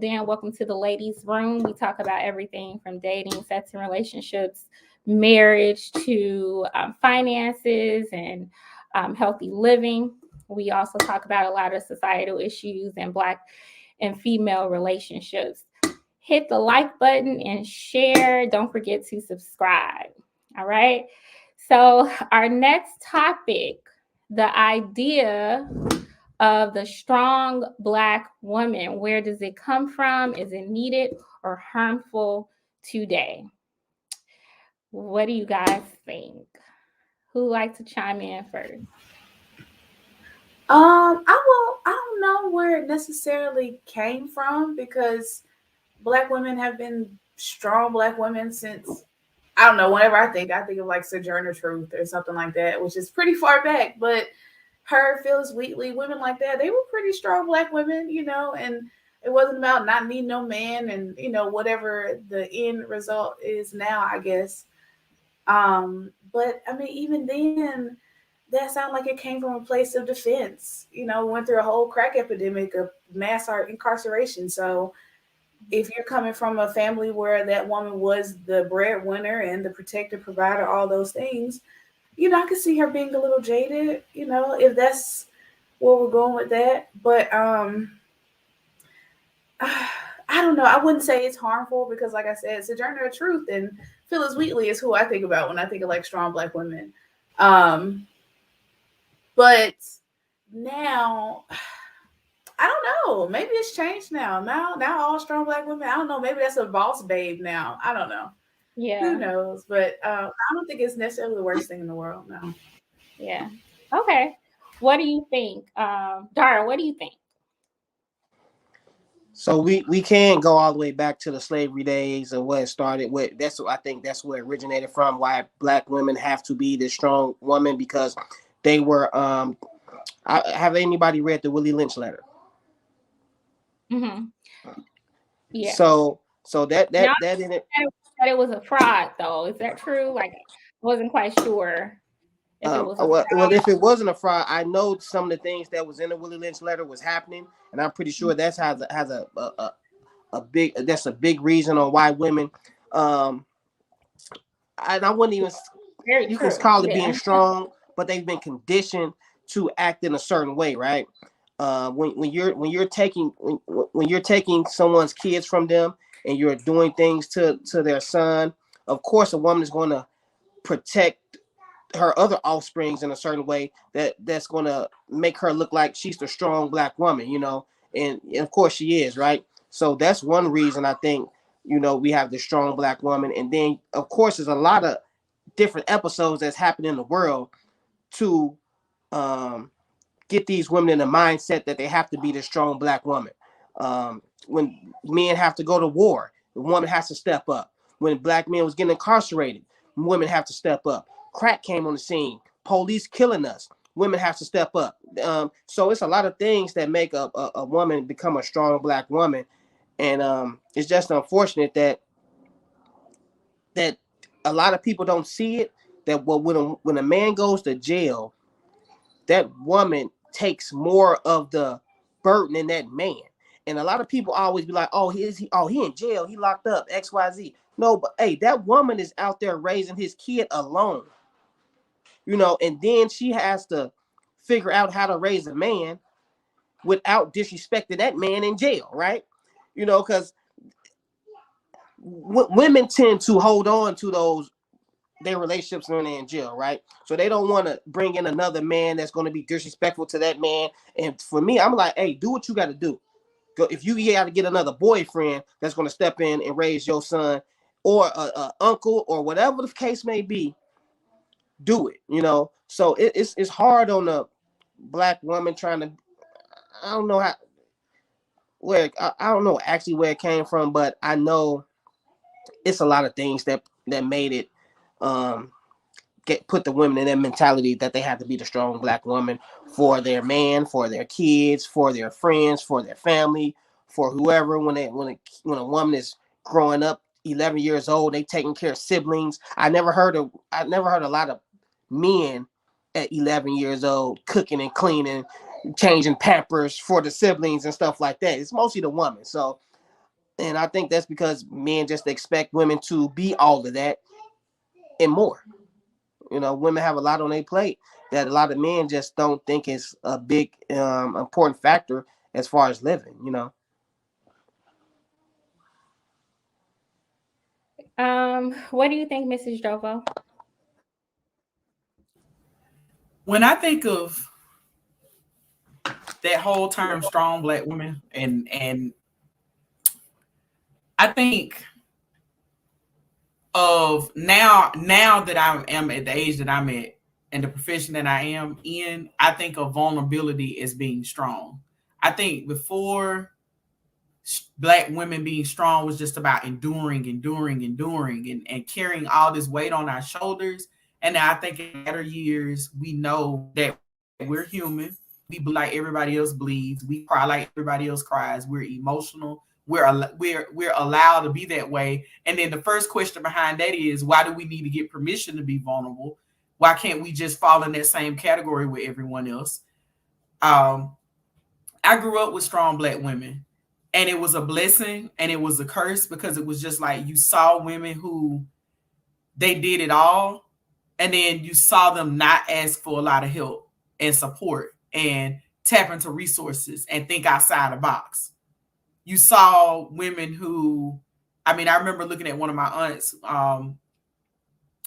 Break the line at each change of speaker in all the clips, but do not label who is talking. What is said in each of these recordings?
in. Welcome to the ladies' room. We talk about everything from dating, sex, and relationships, marriage to finances and healthy living. We also talk about a lot of societal issues and Black and female relationships. Hit the like button and share. Don't forget to subscribe. All right. So, our next topic, the idea of the strong Black woman. Where does it come from? Is it needed or harmful today? What do you guys think? Who likes to chime in first?
I don't know where it necessarily came from because Black women have been strong Black women since, I don't know. Whenever I think of like Sojourner Truth or something like that, which is pretty far back. But her, Phyllis Wheatley, women like that, they were pretty strong Black women, and it wasn't about not needing no man, and whatever the end result is now, I guess. But I mean, even then, that sounded like it came from a place of defense. Went through a whole crack epidemic of mass incarceration. So if you're coming from a family where that woman was the breadwinner and the protector, provider, all those things, I could see her being a little jaded, if that's where we're going with that. But I don't know. I wouldn't say it's harmful because, like I said, Sojourner Truth and Phyllis Wheatley is who I think about when I think of like strong Black women. But now, I don't know. Maybe it's changed now. Now all strong Black women. I don't know. Maybe that's a boss babe now. I don't know.
Yeah.
Who knows? But I don't think it's necessarily the worst thing in the world. No.
Yeah. Okay. What do you think, Dara? What do you think?
So we can go all the way back to the slavery days and what it started with. I think that's where it originated from. Why Black women have to be this strong woman, because they were. Have anybody read the Willie Lynch letter?
Mm-hmm. Yeah.
So that in it.
That it was a fraud, though. Is that true? Like, I wasn't quite sure. If it was
well, if it wasn't a fraud, I know some of the things that was in the Willie Lynch letter was happening, and I'm pretty sure that's has a big reason on why women, and I wouldn't even you can call it being strong, but they've been conditioned to act in a certain way, right? When you're taking someone's kids from them and you're doing things to their son, of course a woman is going to protect her other offsprings in a certain way that's going to make her look like she's the strong Black woman, and of course she is, right? So that's one reason I think, we have the strong Black woman. And then of course there's a lot of different episodes that's happening in the world to get these women in the mindset that they have to be the strong Black woman. When men have to go to war, the woman has to step up. When Black men was getting incarcerated, women have to step up. Crack came on the scene, police killing us, women have to step up. So it's a lot of things that make a woman become a strong Black woman. And it's just unfortunate that a lot of people don't see it, that when a man goes to jail, that woman takes more of the burden than that man. And a lot of people always be like, he in jail, he locked up, XYZ. No, but hey, that woman is out there raising his kid alone. And then she has to figure out how to raise a man without disrespecting that man in jail, right? Because women tend to hold on to their relationships when they're in jail, right? So they don't want to bring in another man that's going to be disrespectful to that man. And for me, I'm like, hey, do what you got to do. Go, if you got to get another boyfriend that's going to step in and raise your son, or a uncle, or whatever the case may be, do it. So it's hard on a Black woman trying to. I don't know I don't know actually where it came from, but I know it's a lot of things that made it put the women in that mentality that they have to be the strong Black woman for their man, for their kids, for their friends, for their family, for whoever. When a woman is growing up 11 years old, they taking care of siblings. I never heard a lot of men at 11 years old cooking and cleaning, changing Pampers for the siblings and stuff like that. It's mostly the woman. So And I think that's because men just expect women to be all of that and more. Women have a lot on their plate that a lot of men just don't think is a big important factor as far as living.
What do you think, Mrs. Jovo?
When I think of that whole term strong black women, and I think of now that I am at the age that I'm at and the profession that I am in, I think of vulnerability as being strong. I think before, black women being strong was just about enduring and carrying all this weight on our shoulders. And I think in later years, we know that we're human. We bleed like everybody else bleeds. We cry like everybody else cries. We're emotional. We're allowed to be that way. And then the first question behind that is, why do we need to get permission to be vulnerable? Why can't we just fall in that same category with everyone else? I grew up with strong black women, and it was a blessing and it was a curse, because it was just like you saw women who they did it all, and then you saw them not ask for a lot of help and support and tap into resources and think outside the box. You saw women who, I mean, I remember looking at one of my aunts,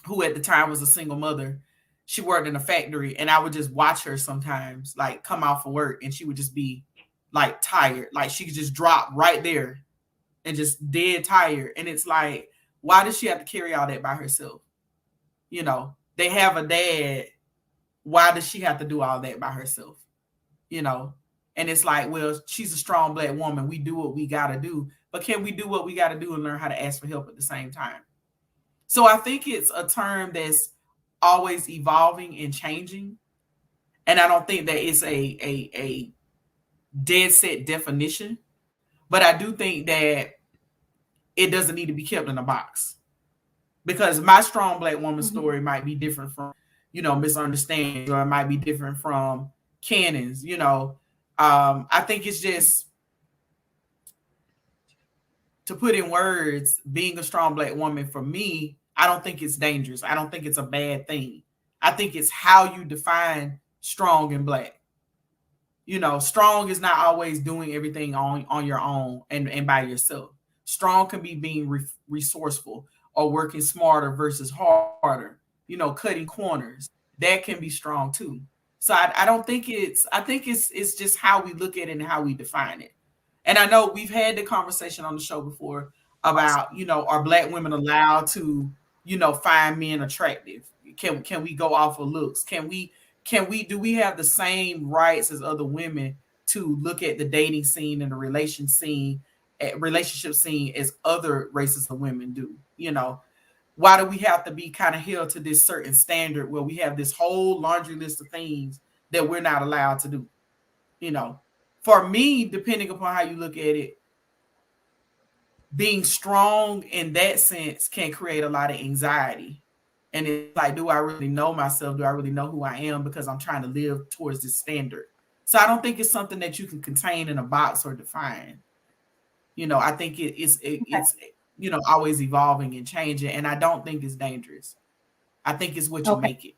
who at the time was a single mother. She worked in a factory, and I would just watch her sometimes, like come out for work, and she would just be like tired, like she could just drop right there and just dead tired. And it's like, why does she have to carry all that by herself? They have a dad. Why does she have to do all that by herself? And it's like, well, she's a strong black woman. We do what we got to do. But can we do what we got to do and learn how to ask for help at the same time? So I think it's a term that's always evolving and changing. And I don't think that it's a dead set definition. But I do think that it doesn't need to be kept in a box. Because my strong black woman story might be different from, misunderstandings, or it might be different from canons. I think it's just, to put in words, being a strong black woman, for me, I don't think it's dangerous. I don't think it's a bad thing. I think it's how you define strong and black. Strong is not always doing everything on your own and by yourself. Strong can be being resourceful, or working smarter versus harder, cutting corners. That can be strong too. So I don't think I think it's just how we look at it and how we define it. And I know we've had the conversation on the show before about, are black women allowed to, find men attractive? Can we go off of looks? Do we have the same rights as other women to look at the dating scene and the relationship scene as other races of women do? Why do we have to be kind of held to this certain standard where we have this whole laundry list of things that we're not allowed to do? For me, depending upon how you look at it, being strong in that sense can create a lot of anxiety. And it's like, do I really know myself? Do I really know who I am? Because I'm trying to live towards this standard. So I don't think it's something that you can contain in a box or define. I think it's always evolving and changing. And I don't think it's dangerous. I think it's what you make it.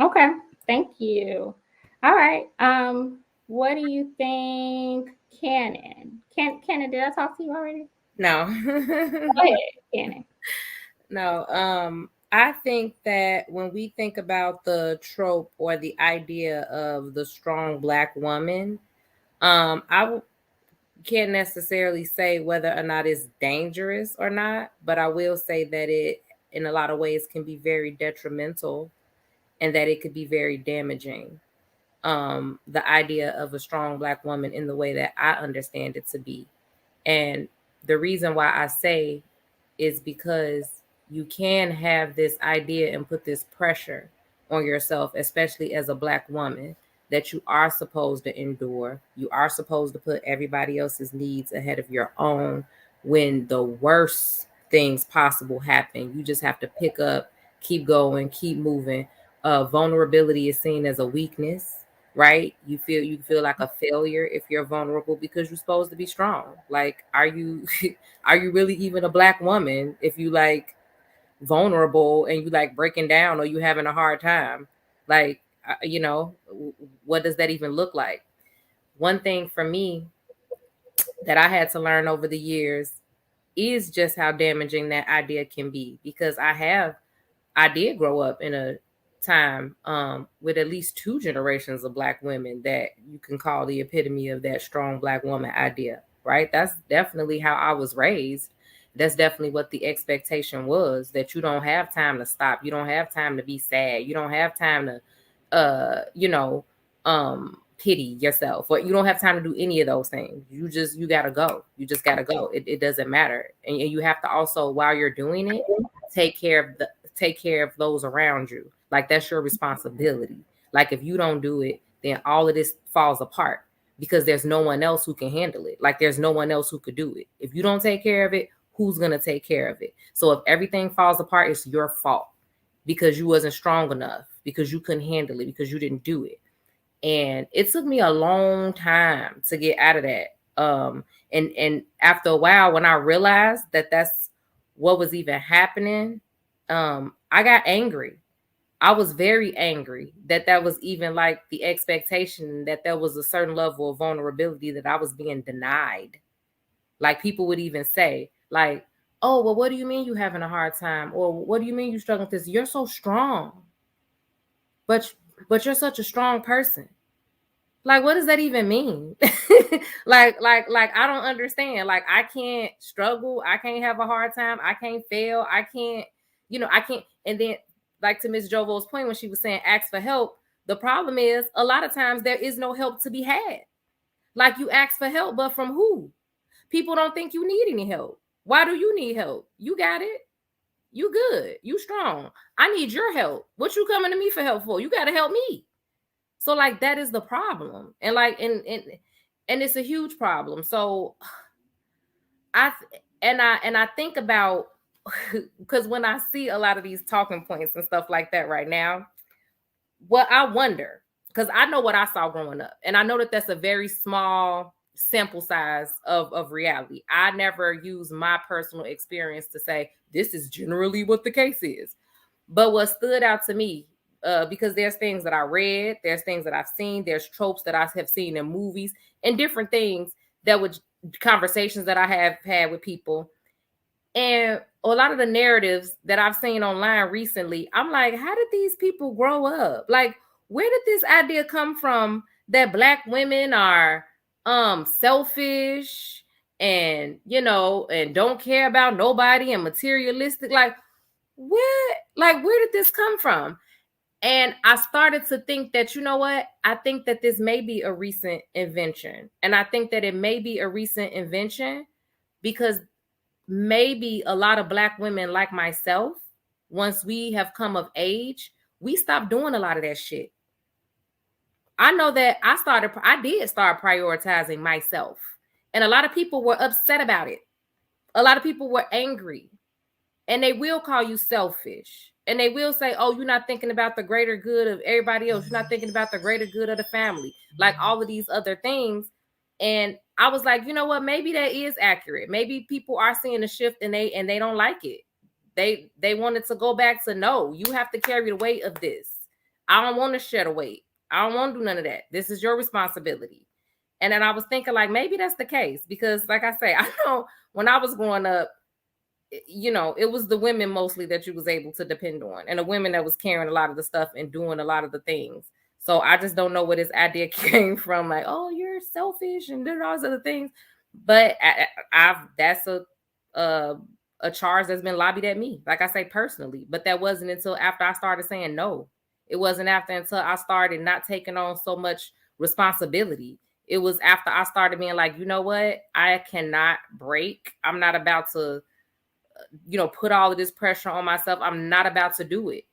Okay. Thank you. All right. What do you think, Cannon? Cannon, did I talk to you already?
No.
Go ahead, Cannon.
No. I think that when we think about the trope or the idea of the strong black woman, I can't necessarily say whether or not it's dangerous or not, but I will say that it, in a lot of ways, can be very detrimental, and that it could be very damaging. The idea of a strong black woman in the way that I understand it to be. And the reason why I say is because you can have this idea and put this pressure on yourself, especially as a black woman, that you are supposed to endure. You are supposed to put everybody else's needs ahead of your own. When the worst things possible happen, you just have to pick up, keep going, keep moving. Vulnerability is seen as a weakness. right? You feel like a failure if you're vulnerable because you're supposed to be strong. Like, are you are you really even a black woman if you like vulnerable and you like breaking down or you having a hard time? Like, what does that even look like? One thing for me that I had to learn over the years is just how damaging that idea can be, because I did grow up in a time with at least two generations of black women that you can call the epitome of that strong black woman idea, right? That's definitely how I was raised. That's definitely what the expectation was, that you don't have time to stop. You don't have time to be sad. You don't have time to, pity yourself, or you don't have time to do any of those things. You gotta go. You just gotta go. It doesn't matter. And you have to also, while you're doing it, take care of those around you. Like, that's your responsibility. Like, if you don't do it, then all of this falls apart because there's no one else who can handle it. Like, there's no one else who could do it. If you don't take care of it, who's going to take care of it? So if everything falls apart, it's your fault because you wasn't strong enough, because you couldn't handle it, because you didn't do it. And it took me a long time to get out of that. And after a while, when I realized that that's what was even happening, I got angry. I was very angry that was even like the expectation, that there was a certain level of vulnerability that I was being denied. Like, people would even say, like, oh, well, what do you mean you having a hard time? Or what do you mean you struggling with this? You're so strong. But you're such a strong person. Like, what does that even mean? like I don't understand. Like, I can't struggle. I can't have a hard time. I can't fail. I can't. And then, like, to Miss Jovo's point when she was saying ask for help, the problem is a lot of times there is no help to be had. Like, you ask for help, but from who? People don't think you need any help. Why do you need help? You got it. You good. You strong. I need your help. What you coming to me for help for? You got to help me. So, like, that is the problem. And like, and it's a huge problem. So I think about, because when I see a lot of these talking points and stuff like that right now, well, I wonder, because I know what I saw growing up, and I know that that's a very small sample size of reality. I never use my personal experience to say this is generally what the case is. But what stood out to me, because there's things that I read, there's things that I've seen, there's tropes that I have seen in movies, and different things that would, conversations that I have had with people. And a lot of the narratives that I've seen online recently, I'm like, how did these people grow up? Like, where did this idea come from that black women are selfish and, and don't care about nobody and materialistic? Like, where did this come from? And I started to think that, you know what? I think that this may be a recent invention. And I think that it may be a recent invention because maybe a lot of black women like myself, once we have come of age, we stopped doing a lot of that shit. I know that I did start prioritizing myself. And a lot of people were upset about it. A lot of people were angry. And they will call you selfish. And they will say, oh, you're not thinking about the greater good of everybody else. You're not thinking about the greater good of the family. Like all of these other things. And I was like, you know what? Maybe that is accurate. Maybe people are seeing a shift and they don't like it. They wanted to go back to, no, you have to carry the weight of this. I don't want to share the weight. I don't want to do none of that. This is your responsibility. And then I was thinking, like, maybe that's the case. Because, like I say, I know when I was growing up, it was the women mostly that you was able to depend on, and the women that was carrying a lot of the stuff and doing a lot of the things. So I just don't know where this idea came from. Like, oh, you're selfish and doing all those other things. But that's a charge that's been lobbied at me, like I say, personally. But that wasn't until after I started saying no. It wasn't until I started not taking on so much responsibility. It was after I started being like, you know what? I cannot break. I'm not about to put all of this pressure on myself. I'm not about to do it.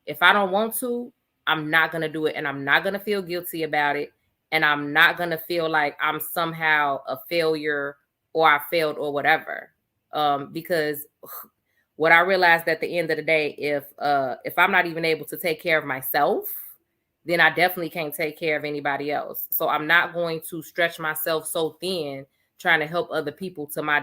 If I don't want to, I'm not going to do it. And I'm not going to feel guilty about it. And I'm not going to feel like I'm somehow a failure or I failed or whatever. Because what I realized at the end of the day, if I'm not even able to take care of myself, then I definitely can't take care of anybody else. So I'm not going to stretch myself so thin trying to help other people to my